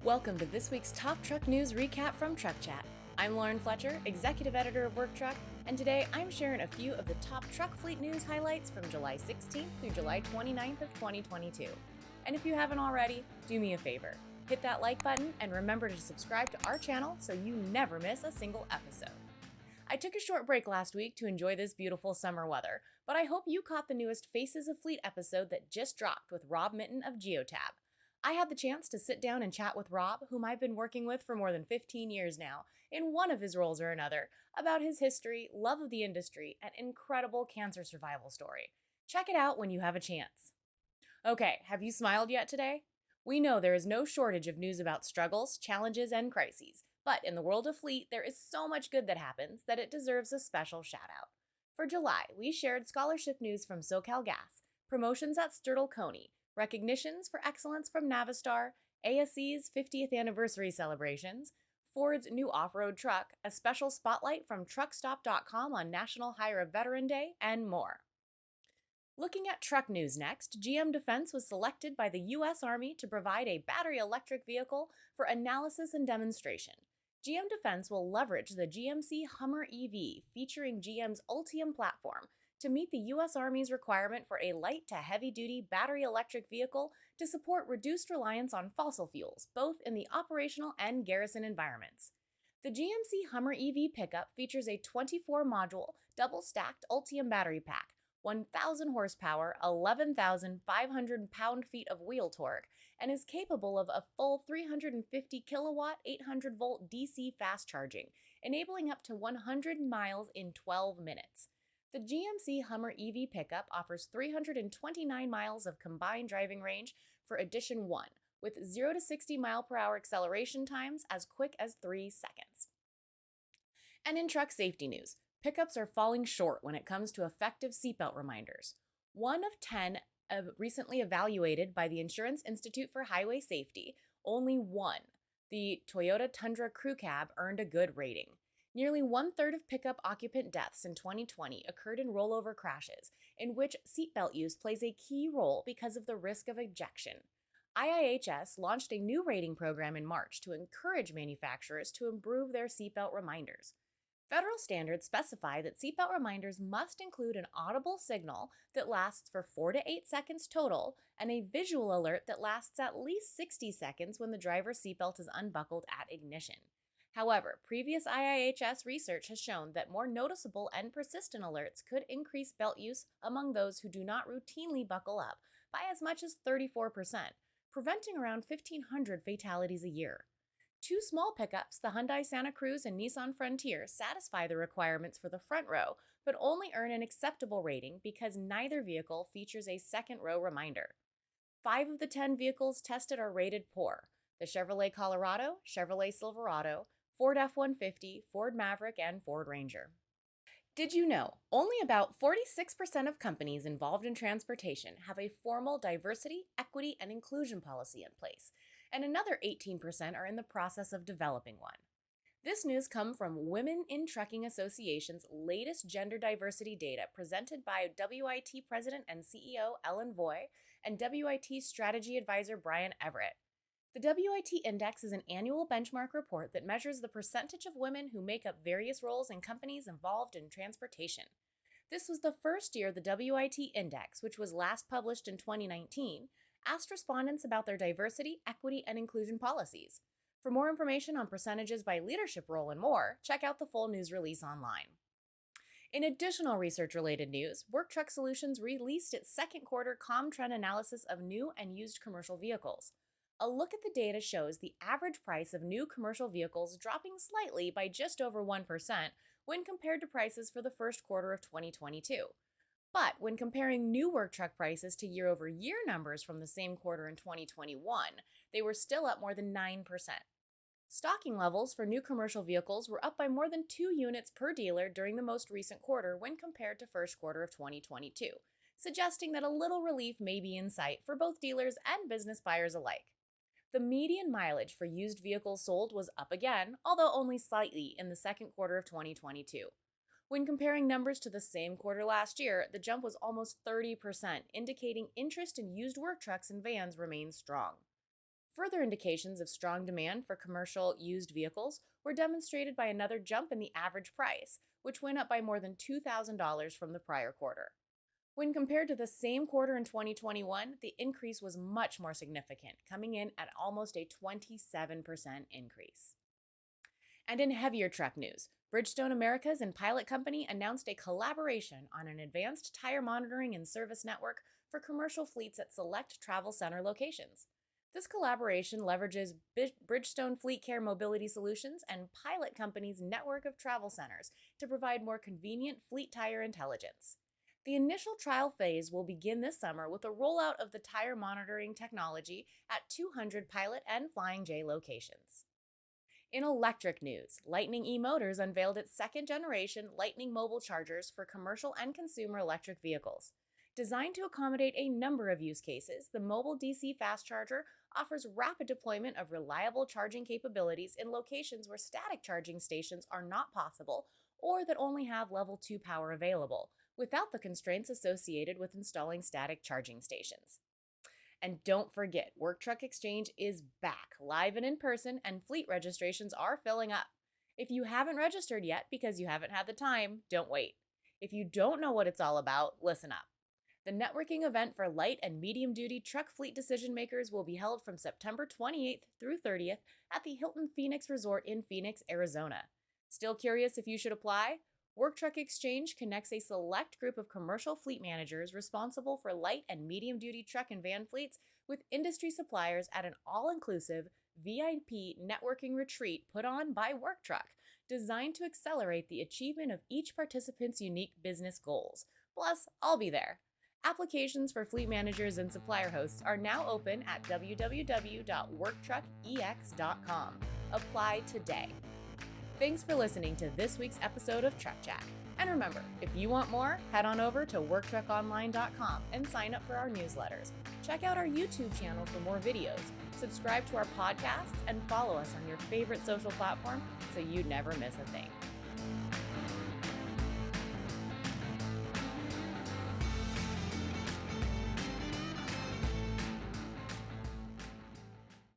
Welcome to this week's Top Truck News Recap from Truck Chat. I'm Lauren Fletcher, Executive Editor of Work Truck, and today I'm sharing a few of the top truck fleet news highlights from July 16th through July 29th of 2022. And if you haven't already, do me a favor. Hit that like button and remember to subscribe to our channel so you never miss a single episode. I took a short break last week to enjoy this beautiful summer weather, but I hope you caught the newest Faces of Fleet episode that just dropped with Rob Minton of Geotab. I had the chance to sit down and chat with Rob, whom I've been working with for more than 15 years now, in one of his roles or another, about his history, love of the industry, and incredible cancer survival story. Check it out when you have a chance. Okay, have you smiled yet today? We know there is no shortage of news about struggles, challenges, and crises, but in the world of fleet, there is so much good that happens that it deserves a special shout out. For July, we shared scholarship news from SoCal Gas, promotions at Sturtle Coney, recognitions for excellence from Navistar, ASE's 50th anniversary celebrations, Ford's new off-road truck, a special spotlight from truckstop.com on National Hire a Veteran Day, and more. Looking at truck news next, GM Defense was selected by the U.S. Army to provide a battery electric vehicle for analysis and demonstration. GM Defense will leverage the GMC Hummer EV featuring GM's Ultium platform to meet the U.S. Army's requirement for a light to heavy-duty battery electric vehicle to support reduced reliance on fossil fuels, both in the operational and garrison environments. The GMC Hummer EV pickup features a 24-module, double-stacked Ultium battery pack, 1,000 horsepower, 11,500 pound-feet of wheel torque, and is capable of a full 350 kilowatt, 800-volt DC fast charging, enabling up to 100 miles in 12 minutes. The GMC Hummer EV pickup offers 329 miles of combined driving range for Edition 1, with 0 to 60 mile-per-hour acceleration times as quick as 3 seconds. And in truck safety news, pickups are falling short when it comes to effective seatbelt reminders. 1 of 10 recently evaluated by the Insurance Institute for Highway Safety, only one, the Toyota Tundra Crew Cab, earned a good rating. Nearly one-third of pickup occupant deaths in 2020 occurred in rollover crashes, in which seatbelt use plays a key role because of the risk of ejection. IIHS launched a new rating program in March to encourage manufacturers to improve their seatbelt reminders. Federal standards specify that seatbelt reminders must include an audible signal that lasts for 4 to 8 seconds total and a visual alert that lasts at least 60 seconds when the driver's seatbelt is unbuckled at ignition. However, previous IIHS research has shown that more noticeable and persistent alerts could increase belt use among those who do not routinely buckle up by as much as 34%, preventing around 1,500 fatalities a year. Two small pickups, the Hyundai Santa Cruz and Nissan Frontier, satisfy the requirements for the front row, but only earn an acceptable rating because neither vehicle features a second row reminder. 5 of the 10 vehicles tested are rated poor: the Chevrolet Colorado, Chevrolet Silverado, Ford F-150, Ford Maverick, and Ford Ranger. Did you know only about 46% of companies involved in transportation have a formal diversity, equity, and inclusion policy in place, and another 18% are in the process of developing one? This news comes from Women in Trucking Association's latest gender diversity data presented by WIT President and CEO Ellen Voy and WIT Strategy Advisor Brian Everett. The WIT Index is an annual benchmark report that measures the percentage of women who make up various roles in companies involved in transportation. This was the first year the WIT Index, which was last published in 2019, asked respondents about their diversity, equity, and inclusion policies. For more information on percentages by leadership role and more, check out the full news release online. In additional research-related news, Work Truck Solutions released its second quarter ComTrend analysis of new and used commercial vehicles. A look at the data shows the average price of new commercial vehicles dropping slightly by just over 1% when compared to prices for the first quarter of 2022. But when comparing new work truck prices to year-over-year numbers from the same quarter in 2021, they were still up more than 9%. Stocking levels for new commercial vehicles were up by more than 2 units per dealer during the most recent quarter when compared to first quarter of 2022, suggesting that a little relief may be in sight for both dealers and business buyers alike. The median mileage for used vehicles sold was up again, although only slightly, in the second quarter of 2022. When comparing numbers to the same quarter last year, the jump was almost 30%, indicating interest in used work trucks and vans remains strong. Further indications of strong demand for commercial used vehicles were demonstrated by another jump in the average price, which went up by more than $2,000 from the prior quarter. When compared to the same quarter in 2021, the increase was much more significant, coming in at almost a 27% increase. And in heavier truck news, Bridgestone Americas and Pilot Company announced a collaboration on an advanced tire monitoring and service network for commercial fleets at select travel center locations. This collaboration leverages Bridgestone Fleet Care Mobility Solutions and Pilot Company's network of travel centers to provide more convenient fleet tire intelligence. The initial trial phase will begin this summer with a rollout of the tire monitoring technology at 200 Pilot and Flying J locations. In electric news, Lightning eMotors unveiled its second-generation Lightning mobile chargers for commercial and consumer electric vehicles. Designed to accommodate a number of use cases, the mobile DC fast charger offers rapid deployment of reliable charging capabilities in locations where static charging stations are not possible or that only have level 2 power available, without the constraints associated with installing static charging stations. And don't forget, Work Truck Exchange is back, live and in person, and fleet registrations are filling up. If you haven't registered yet because you haven't had the time, don't wait. If you don't know what it's all about, listen up. The networking event for light and medium-duty truck fleet decision makers will be held from September 28th through 30th at the Hilton Phoenix Resort in Phoenix, Arizona. Still curious if you should apply? Work Truck Exchange connects a select group of commercial fleet managers responsible for light and medium-duty truck and van fleets with industry suppliers at an all-inclusive VIP networking retreat put on by Work Truck, designed to accelerate the achievement of each participant's unique business goals. Plus, I'll be there. Applications for fleet managers and supplier hosts are now open at www.worktruckex.com. Apply today. Thanks for listening to this week's episode of Truck Chat. And remember, if you want more, head on over to worktruckonline.com and sign up for our newsletters. Check out our YouTube channel for more videos. Subscribe to our podcasts and follow us on your favorite social platform so you never miss a thing.